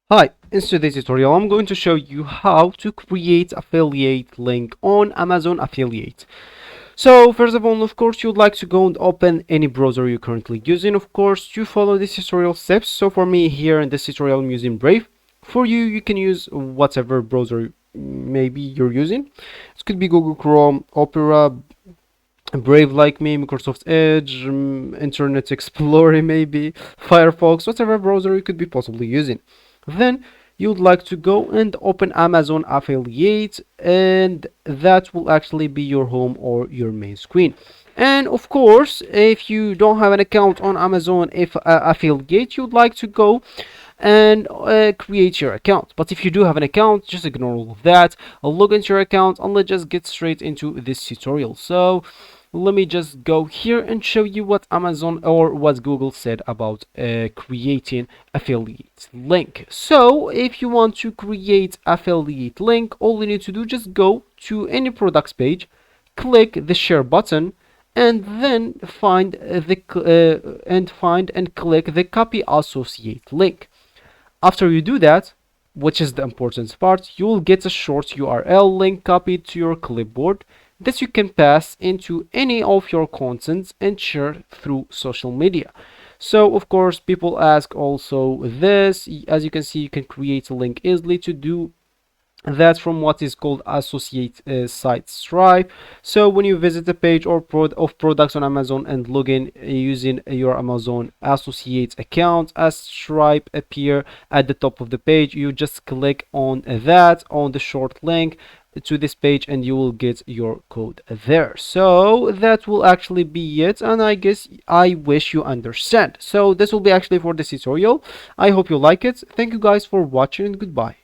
Hi, in today's tutorial I'm going to show you how to create affiliate link on Amazon Affiliate. So first of all, of course, you'd like to go and open any browser you're currently using. Of course, you follow this tutorial steps. So for me here in this tutorial I'm using Brave. For you, you can use whatever browser maybe you're using. It could be Google Chrome, Opera, Brave like me, Microsoft Edge, Internet Explorer maybe, Firefox, whatever browser you could be possibly using. Then you'd like to go and open Amazon Affiliate, and that will actually be your home or your main screen. And of course, if you don't have an account on Amazon Affiliate, you'd like to go and create your account. But if you do have an account, just ignore all of that. I'll log into your account and let's just get straight into this tutorial. So let me just go here and show you what Amazon or what Google said about creating affiliate link. So if you want to create affiliate link, all you need to do, just go to any products page, click the share button, and then find and click the copy associate link. After you do that, which is the important part, you will get a short URL link copied to your clipboard that you can pass into any of your contents and share through social media. So of course, people ask also this. As you can see, you can create a link easily to do that from what is called associate site Stripe. So when you visit a page or of products on Amazon and log in using your Amazon associate account, as Stripe appear at the top of the page, you just click on that, on the short link to this page, and you will get your code there. So that will actually be it, and I wish you understand. So this will be actually for this tutorial. I hope you like it. Thank you guys for watching, and goodbye.